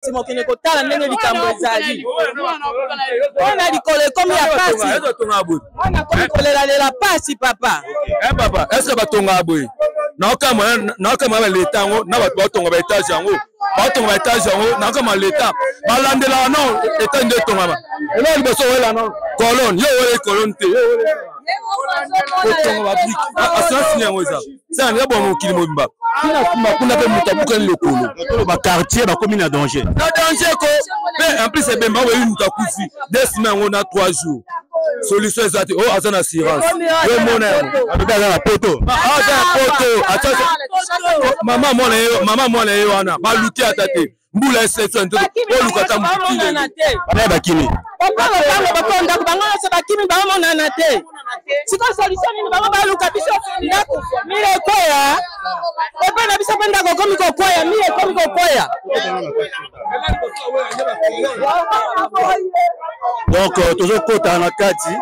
Si mon kine kotala ndenge likambo ezali. On a likolo comme ya pasi. On a comme kolela lela pasi papa. Eh papa, est-ce que batonga boy? Na kama l'État ngo na batonga ba étage yango. Batonga ba étage yango na kama l'État. Balandela non état nde tonga ba. Et là liboso wela non. Colonne, yo wele colonne te. Batonga ba blik. Assurance ni yango ça. Ça nda bon mokili mobimba. Kuna pe mutabuka ni lokolo. Tolo ba quartier ba commune à danger. Na danger ko. Mais en plus c'est bemba we mutakufi. 2 semaines on a 3 jours. Solution exacte. Oh, azan assurance. Le monnaie. Avec la poto. Maman moi na wana. Ba luki atate. Mbula exception. O lukata mukile. Ba bakini. Papa papa ndako bango se bakini bango monana te. Siko solution ni bango ba luka biso ndako. Mire koya. Epa na biso ndako komi ko koya, mire komi ko koya. Donc toujours kota na kati.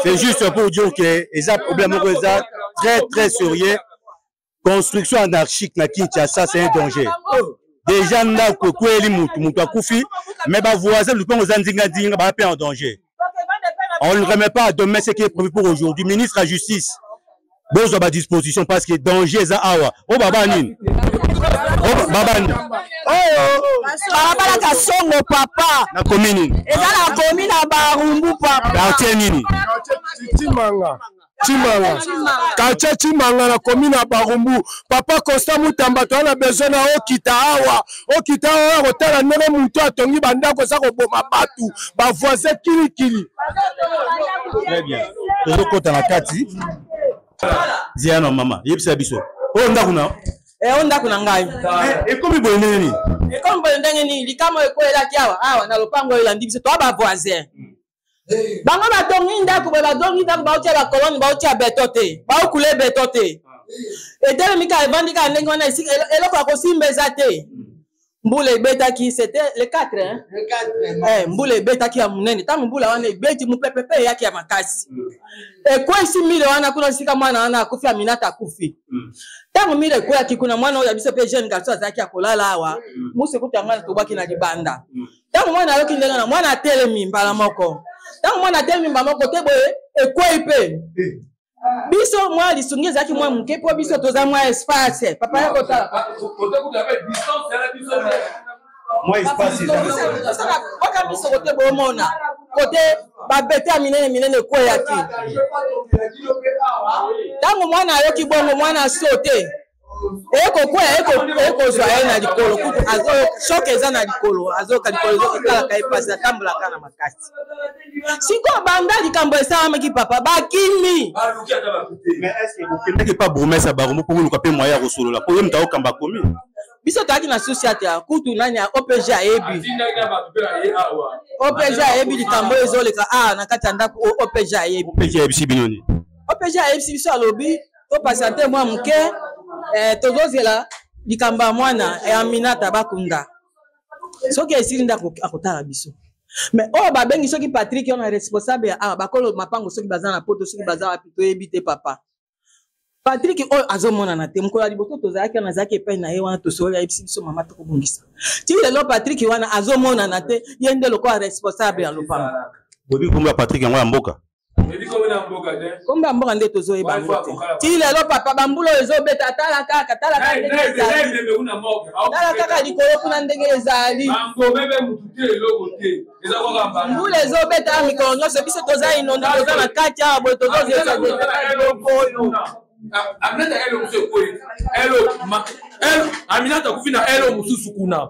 C'est juste pour dire que les problèmes très très sérieux. Construction anarchique na Kinshasa c'est un danger. Déjà na kokweli mutu akufi mais ba voisin le pont aux ndinga ba en danger. On ne remet pas à demain ce qui est prévu pour aujourd'hui. Ministre de la Justice, bon à disposition parce que danger est awa. Oh baba nini. Oh baba nini. Baba la songo papa. Na commune. Eza la commune à Barumbu papa. Quartier nini. Quartier Chimanga na commune à Barumbu. Papa Costa Mutamba to na besoin na okita awa hotela ndenge mutu atongi bandako sa ko boma batu ba voisin kili. Très bien. Toujours kota na kati. Ziano mama, yebisa biso. Oh ndako na. Ndako na ngai. Et comme boye nini? Et comme boye ndenge ni likamo ekolela kiawa awa na lopango elandi biso to ba voisin. Bango batongi ndako ba otia ba colonne ba otia beton te. Ba okule beton te. Et mika evandika ndenge wana isi eloko akosimba ezate. Mbule betaki c'était le 4 hein. Le 4. Mbule betaki ya munene. Tamu mbula wana beti mupepepe yake ya makasi. Kwa isi mile wana kuna sika mwana wana akufi Aminata akufi. Tamu mile kwa kikuna mwana oya biso pe jeune garçon azaki akolala awa. Musi kutangana tobaki na libanda. Tamu mwana yoki ndenga na mwana telemi mbala moko. Tamu mwana telemi mbala moko te boye ekwa ipe. Biso moi lisungi zaki moi muke po biso toza moi espace papa yako ta côté ku avec distance la biso moi espace ça baka biso côté bomona côté ba bete minene ko yaki tango mwana yoki bongo mwana sote eko zwa na likolo kutu azo choke eza na likolo azo ka likolo kala kai pasa tambula kana makasi siko banda likambo esa maki papa bakimi mais est-ce que vous connaissez pas promesse à Barumbu pour nous caper moyen resolo là pour mta okamba komi biso taki na société kutu nani OPG ayebi OPG ayebi likambo ezoleka na kati ndako OPG ayebi OPG ayebi binoni OPG ayebi biso alobi to patienter moi muke tozozela likamba mwana Aminata bakunda soki esili ndako akotala biso mais ba bengi soki Patrick on est responsable bakolo mapango soki bazana poto soki bazana pito ebite papa Patrick azomona na te mkola liboto tozaki na zaki pe na ye wana tosola biso mama to kobungisa ti lelo Patrick wana azomona na te yende lokwa responsable ya lopango bobi komba Patrick yango ya mboka komba mboka nde tozo eba ngote ti lelo papa bambulo ezobeta tala kaka ndenge ezali tala kaka likolo kuna ndenge ezali mbula ezobeta mikolo nyonso biso toza inonda toza na kati awa boye tozozeza Aminata kufina elo mususu kuna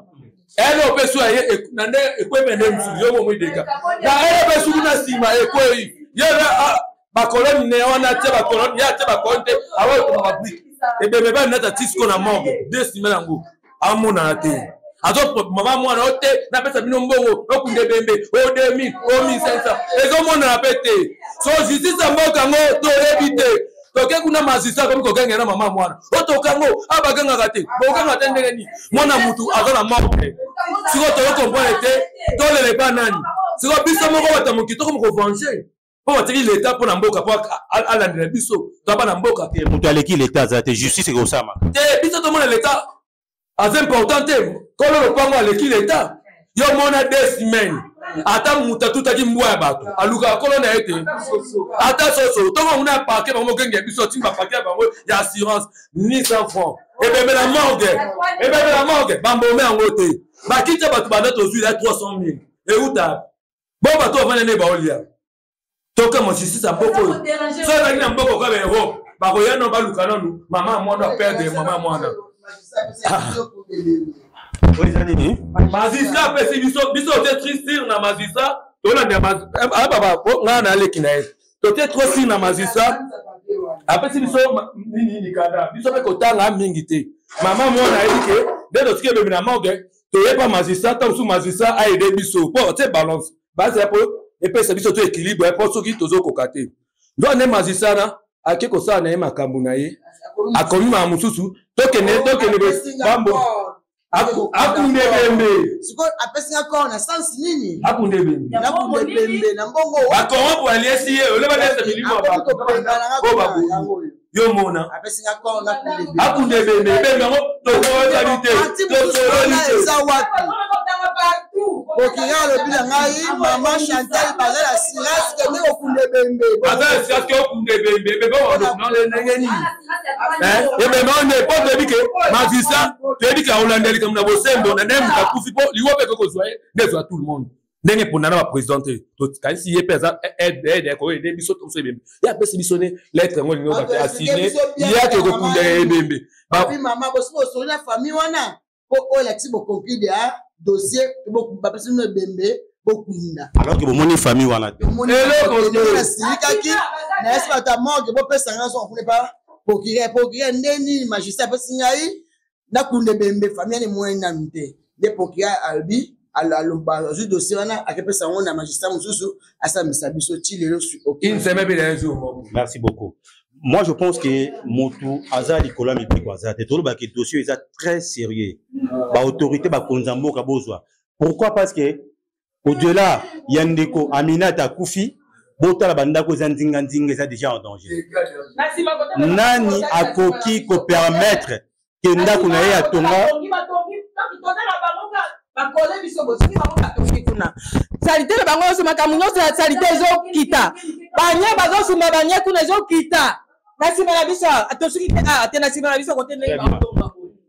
elo peso ye nande ekwemende mususu yo mwideka na elo peso kuna sima ekwe yera ba colonne ne wana te ba colonne ya te ba konte awe ko ba brique e bebe ba nata tisco na morgue desimela ngo amona na te azo mama mwana ote na pesa bino mbongo okunde bembe o 2000 o 1500 ezo mona na pete so justice mboka ngo to ebite toke kuna masisa comme kokenge na mama mwana otokango abaganga kate bokanga tendenge ni mwana mutu azana morgue siko to comprendre te tolele pa nani siko biso moko batamukito ko venger po batiki l'état po na mboka po alandela biso to ba na mboka moto aleki l'état za te justice ekosama te biso to mona l'état assez important te kolo lopango aleki l'état yo mona 2 semaines ata muta tutaki mbwa ya bato aluka kolo na ete ata soso to mona parquet bango genge biso timba parquet bango ya assurance ni 100 francs ebebe la morgue bambome yango te bakita bato banda tozwi la 300 000 euta bon bato avana ne baolia toka mo justice aboko so ezalaki na mboko ka baero bakoya no baluka nanu mama mwana perdre mama mwana magistrat apesi biso te triste na magistrat tolanda baba nga na aleki na ye tote trop sire na magistrat apesi biso nini kada biso mpe kotanga mingi te mama mwana ayebi ke nde totiki ebemi na morgue toyepa magistrat ta mosusu magistrat aide biso po te balance base ya po epesa biso to équilibre po soki tozokoka te ndo ane magistrat na ake kosala na ye makambo na ye akomi mama mosusu tokende bambo akunde bembe siko apesi encore na sens nini akunde bembe na mbongo bakoma po aliesi ye oleba nese milimo babu yo mona apesi encore na akunde bembe ngo tokoza bite okira lobi na ngai mama Chantal bazala silence ke ne okunde bembe bazala silence ke okunde bembe bebe ondo na ndenge nini ebe monde po debike magistrat debika olandeli comme na bosembo na ndem ka kufi po liwo pe ko zoye dezo tout le monde ndenge pondana ba présidente to kasi ye pesa aide ko ede biso to so bembe ya pesi biso ne lettre ngo lingo ba assigner ya ke ko kunde bembe papi mama boso so na famille wana ko o la tibo conclure a dossier beaucoup ba pesi no bembe bokunda alors que bomoni famille wana te eloko silikaki na esa ta morgue bo pesa ngaso on ne pas procureur ndeni magistrat pesi ngai na kunde bembe famille ni mwenda nte de procureur albi alomba zu dossier wana akepesa ngona magistrat mususu asa misabiso chilelo une semaine bien un jour. Merci beaucoup. Moi je pense que motu azali kola mi piko azate tolo ba ke dossier est très sérieux ba autorité ba konzambo ka bozwa. Pourquoi? Parce que au-delà yandeko Aminata Koufi bota la banda ko zanzinga nzinga déjà en danger. Nani akoki ko permettre que ndako na ye atonga salite le bango soma kamunyoso ya salite zo kita banye bazo suma banye kuna zo kita nasima na biso atosuki atena sima na biso kote ndenge.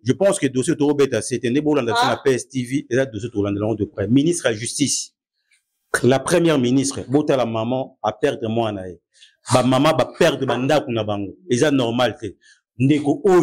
Je pense que dossier to beta c'était ne bolanda na PSTV et là dossier to landa de près ministre de la justice la première ministre bota la maman a perdre moi na ba maman ba perdre banda kuna bango et ça normal te ndeko